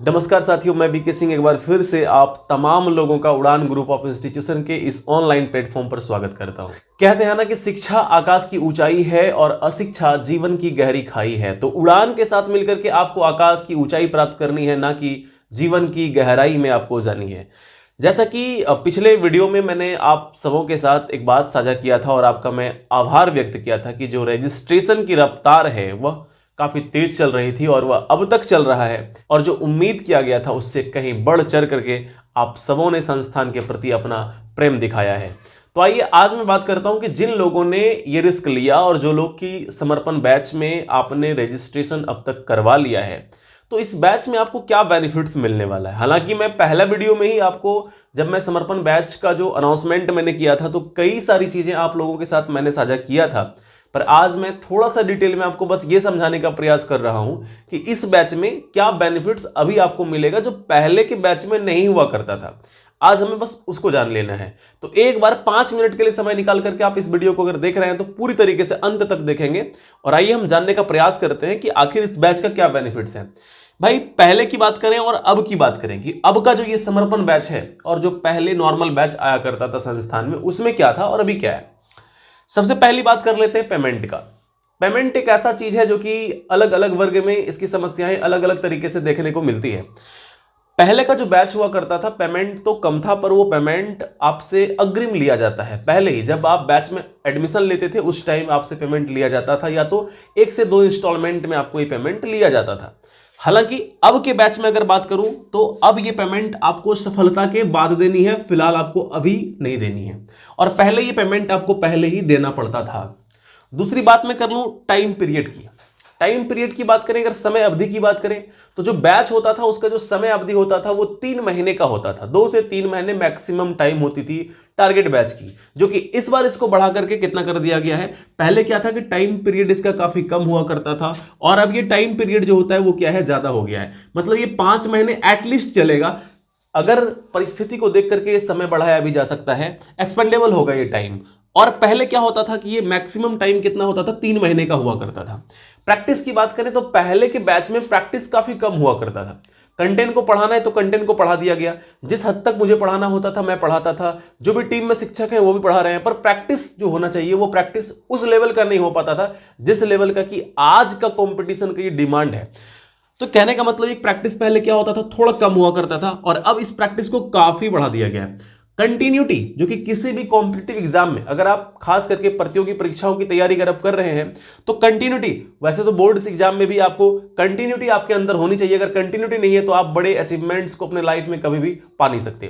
नमस्कार साथियों, मैं बीके सिंह एक बार फिर से आप तमाम लोगों का उड़ान ग्रुप ऑफ इंस्टीट्यूशन के इस ऑनलाइन प्लेटफॉर्म पर स्वागत करता हूं। कहते हैं ना कि शिक्षा आकाश की ऊंचाई है और अशिक्षा जीवन की गहरी खाई है। तो उड़ान के साथ मिलकर के आपको आकाश की ऊंचाई प्राप्त करनी है, ना कि जीवन की गहराई में आपको जानी है। जैसा कि पिछले वीडियो में मैंने आप सबों के साथ एक बात साझा किया था और आपका मैं आभार व्यक्त किया था कि जो रजिस्ट्रेशन की रफ्तार है वह काफी तेज चल रही थी और वह अब तक चल रहा है, और जो उम्मीद किया गया था उससे कहीं बढ़ चढ़ करके आप सबों ने संस्थान के प्रति अपना प्रेम दिखाया है। तो आइए आज मैं बात करता हूं कि जिन लोगों ने ये रिस्क लिया और जो लोग की समर्पण बैच में आपने रजिस्ट्रेशन अब तक करवा लिया है, तो इस बैच में आपको क्या बेनिफिट्स मिलने वाला है। हालांकि मैं पहला वीडियो में ही आपको, जब मैं समर्पण बैच का जो अनाउंसमेंट मैंने किया था, तो कई सारी चीजें आप लोगों के साथ मैंने साझा किया था, पर आज मैं थोड़ा सा डिटेल में आपको बस ये समझाने का प्रयास कर रहा हूं कि इस बैच में क्या बेनिफिट्स अभी आपको मिलेगा जो पहले के बैच में नहीं हुआ करता था। आज हमें बस उसको जान लेना है। तो एक बार 5 मिनट के लिए समय निकाल करके आप इस वीडियो को अगर देख रहे हैं तो पूरी तरीके से अंत तक देखेंगे, और आइए हम जानने का प्रयास करते हैं कि आखिर इस बैच का क्या बेनिफिट्स है। भाई, पहले की बात करें और अब की बात करें कि अब का जो ये समर्पण बैच है और जो पहले नॉर्मल बैच आया करता था संस्थान में, उसमें क्या था और अभी क्या है। सबसे पहली बात कर लेते हैं पेमेंट का। पेमेंट एक ऐसा चीज है जो कि अलग अलग वर्ग में इसकी समस्याएं अलग अलग तरीके से देखने को मिलती है। पहले का जो बैच हुआ करता था, पेमेंट तो कम था, पर वो पेमेंट आपसे अग्रिम लिया जाता है। पहले ही जब आप बैच में एडमिशन लेते थे उस टाइम आपसे पेमेंट लिया जाता था, या तो 1 से 2 इंस्टॉलमेंट में आपको ये पेमेंट लिया जाता था। हालांकि अब के बैच में अगर बात करूं तो अब ये पेमेंट आपको सफलता के बाद देनी है, फिलहाल आपको अभी नहीं देनी है, और पहले ये पेमेंट आपको पहले ही देना पड़ता था। दूसरी बात मैं कर लूं टाइम पीरियड की। टाइम पीरियड की बात करें, अगर समय अवधि की बात करें, तो जो बैच होता था उसका जो समय अवधि होता था वो 3 महीने का होता था। 2 से 3 महीने मैक्सिमम टाइम होती थी टारगेट बैच की, जो कि इस बार इसको बढ़ा करके कितना कर दिया गया है। पहले क्या था कि टाइम पीरियड इसका काफी कम हुआ करता था, और अब ये टाइम पीरियड जो होता है वो क्या है, ज्यादा हो गया है। मतलब ये 5 महीने एटलीस्ट चलेगा। अगर परिस्थिति को देख करके समय बढ़ाया भी जा सकता है, एक्सपेंडेबल होगा ये टाइम। और पहले क्या होता था कि ये मैक्सिमम टाइम कितना होता था, 3 महीने का हुआ करता था। प्रैक्टिस की बात करें तो पहले के बैच में प्रैक्टिस काफी कम हुआ करता था। कंटेंट को पढ़ाना है तो कंटेंट को पढ़ा दिया गया, जिस हद तक मुझे पढ़ाना होता था मैं पढ़ाता था, जो भी टीम में शिक्षक हैं वो भी पढ़ा रहे हैं, पर प्रैक्टिस जो होना चाहिए वो प्रैक्टिस उस लेवल का नहीं हो पाता था जिस लेवल का कि आज का कंपटीशन की डिमांड है। तो कहने का मतलब एक प्रैक्टिस पहले क्या होता था, थोड़ा कम हुआ करता था, और अब इस प्रैक्टिस को काफी बढ़ा दिया गया है। कंटिन्यूटी, जो कि किसी भी कॉम्पिटिटिव एग्जाम में, अगर आप खास करके प्रतियोगी परीक्षाओं की तैयारी अगर आप कर रहे हैं तो कंटिन्यूटी, वैसे तो बोर्ड एग्जाम में भी आपको कंटिन्यूटी आपके अंदर होनी चाहिए। अगर कंटिन्यूटी नहीं है तो आप बड़े अचीवमेंट्स को अपने लाइफ में कभी भी पा नहीं सकते।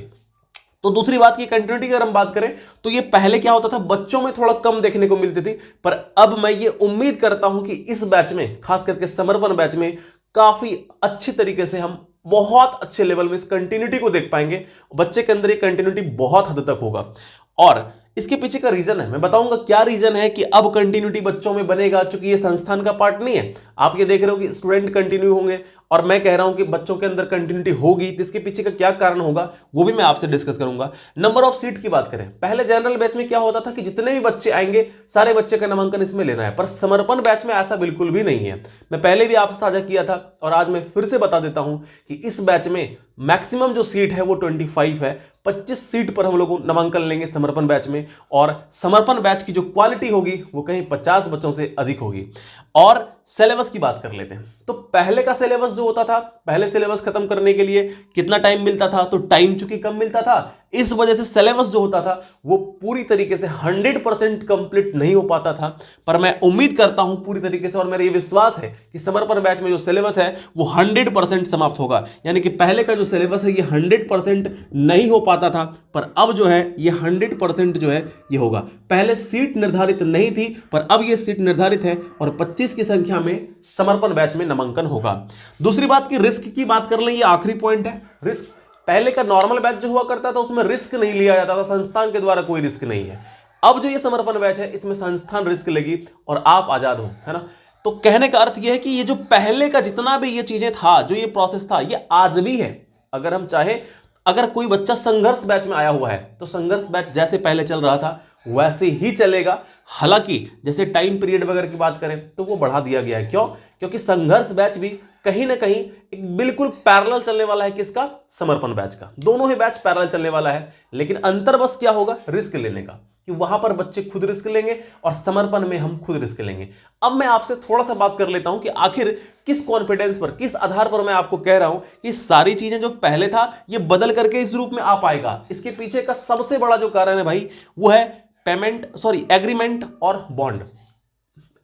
तो दूसरी बात की कंटिन्यूटी अगर हम बात करें तो ये पहले क्या होता था, बच्चों में थोड़ा कम देखने को मिलती थी, पर अब मैं ये उम्मीद करता हूं कि इस बैच में, खास करके समर्पण बैच में, काफी अच्छी तरीके से हम बहुत अच्छे लेवल में इस कंटिन्यूटी को देख पाएंगे। बच्चे के अंदर ये कंटिन्यूटी बहुत हद तक होगा, और इसके पीछे का रीजन है, मैं बताऊंगा क्या रीजन है कि अब कंटिन्यूटी बच्चों में बनेगा। चूंकि ये संस्थान का पार्ट नहीं है, आप ये देख रहे हो कि स्टूडेंट कंटिन्यू होंगे, और मैं कह रहा हूं कि बच्चों के अंदर कंटिन्यूटी होगी, तो इसके पीछे का क्या कारण होगा वो भी मैं आपसे डिस्कस करूंगा। नंबर ऑफ सीट की बात करें, पहले जनरल बैच में क्या होता था कि जितने भी बच्चे आएंगे सारे बच्चे का नामांकन इसमें लेना है, पर समर्पण बैच में ऐसा बिल्कुल भी नहीं है। मैं पहले भी आपसे साझा किया था और आज मैं फिर से बता देता हूं कि इस बैच में मैक्सिमम जो सीट है वो 25 है। 25 सीट पर हम लोग नामांकन लेंगे समर्पण बैच में, और समर्पण बैच की जो क्वालिटी होगी वो कहीं 50 बच्चों से अधिक होगी। और सिलेबस की बात कर लेते हैं, तो पहले का सिलेबस जो होता था, पहले सिलेबस खत्म करने के लिए कितना टाइम मिलता था, तो टाइम चूंकि कम मिलता था, इस वजह से सिलेबस जो होता था वो पूरी तरीके से 100% कंप्लीट नहीं हो पाता था। पर मैं उम्मीद करता हूं पूरी तरीके से, और मेरा ये विश्वास है कि समर्पण बैच में जो सिलेबस है वो 100% समाप्त होगा। यानी कि पहले का जो सिलेबस है ये 100% नहीं हो पाता था, पर अब जो है ये 100% जो है ये होगा। पहले सीट निर्धारित नहीं थी, पर अब ये सीट निर्धारित है, और 25 की संख्या में समर्पण बैच में नामांकन होगा। दूसरी बात की रिस्क की बात कर लें, ये आखिरी पॉइंट है, रिस्क। पहले का नॉर्मल बैच जो हुआ करता था उसमें रिस्क नहीं लिया जाता था, संस्थान के द्वारा कोई रिस्क नहीं है। अब जो ये समर्पण बैच है इसमें संस्थान रिस्क लेगी और आप आजाद हो, है ना। तो कहने का अर्थ यह है कि ये जो पहले का जितना भी ये चीजें था, जो ये प्रोसेस था, ये आज भी है। अगर हम चाहे, अगर कोई बच्चा संघर्ष बैच में आया हुआ है तो संघर्ष बैच जैसे पहले चल रहा था वैसे ही चलेगा। हालांकि जैसे टाइम पीरियड वगैरह की बात करें तो वो बढ़ा दिया गया है। क्यों? क्योंकि संघर्ष बैच भी कहीं ना कहीं एक बिल्कुल पैरेलल चलने वाला है किसका, समर्पण बैच का। दोनों ही बैच पैरेलल चलने वाला है, लेकिन अंतर बस क्या होगा, रिस्क लेने का, कि वहां पर बच्चे खुद रिस्क लेंगे और समर्पण में हम खुद रिस्क लेंगे। अब मैं आपसे थोड़ा सा बात कर लेता हूं कि आखिर किस कॉन्फिडेंस पर, किस आधार पर मैं आपको कह रहा हूं कि सारी चीजें जो पहले था ये बदल करके इस रूप में आ पाएगा। इसके पीछे का सबसे बड़ा जो कारण है भाई वो है एग्रीमेंट और बॉन्ड।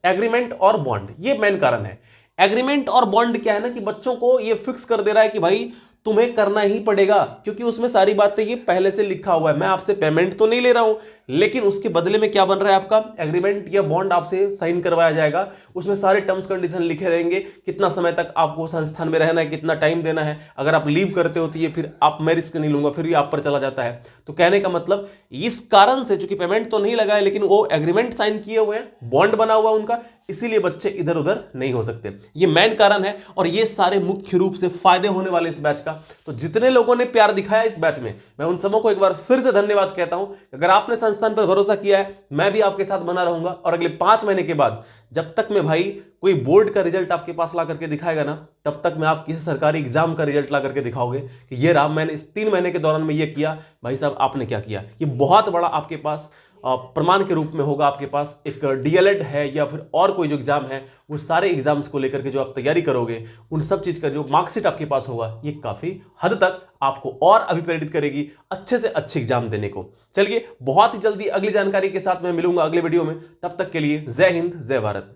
एग्रीमेंट और बॉन्ड ये मेन कारण है। एग्रीमेंट और बॉन्ड क्या है ना कि बच्चों को ये फिक्स कर दे रहा है कि भाई तुम्हें करना ही पड़ेगा, क्योंकि उसमें सारी बातें ये पहले से लिखा हुआ है। मैं आपसे पेमेंट तो नहीं ले रहा हूं, लेकिन उसके बदले में क्या बन रहा है, आपका एग्रीमेंट या बॉन्ड आपसे साइन करवाया जाएगा। उसमें सारे टर्म्स कंडीशन लिखे रहेंगे, कितना समय तक आपको संस्थान में रहना है, कितना टाइम देना है, अगर आप लीव करते हो तो ये फिर आप, मैं रिस्क नहीं लूंगा, फिर भी आप पर चला जाता है। तो कहने का मतलब इस कारण से, चूंकि पेमेंट तो नहीं लगा है लेकिन वो एग्रीमेंट साइन किए हुए हैं, बॉन्ड बना हुआ उनका, इसीलिए बच्चे इधर उधर नहीं हो सकते। ये मेन कारण है और ये सारे मुख्य रूप से फायदे होने वाले इस बैच का। तो जितने लोगों ने प्यार दिखाया इस बैच में, मैं उन सबों को एक बार फिर से धन्यवाद कहता हूं। अगर आपने संस्थान पर भरोसा किया है, मैं भी आपके साथ बना रहूंगा और अगले 5 महीने के बाद, जब तक मैं भाई कोई बोर्ड का रिजल्ट आपके पास ला करके दिखाएगा ना, तब तक मैं आप किसी सरकारी एग्जाम का रिजल्ट ला करके दिखाओगे कि ये रहा, मैंने इस 3 महीने के दौरान में ये किया, भाई साहब आपने क्या किया। ये बहुत बड़ा आपके पास प्रमाण के रूप में होगा। आपके पास एक डीएलएड है या फिर और कोई जो एग्जाम है, वो सारे एग्जाम्स को लेकर के जो आप तैयारी करोगे, उन सब चीज का जो मार्कशीट आपके पास होगा, ये काफी हद तक आपको और अभिप्रेरित करेगी अच्छे से अच्छे एग्जाम देने को। चलिए बहुत ही जल्दी अगली जानकारी के साथ मैं मिलूंगा अगले वीडियो में। तब तक के लिए जय हिंद, जय भारत।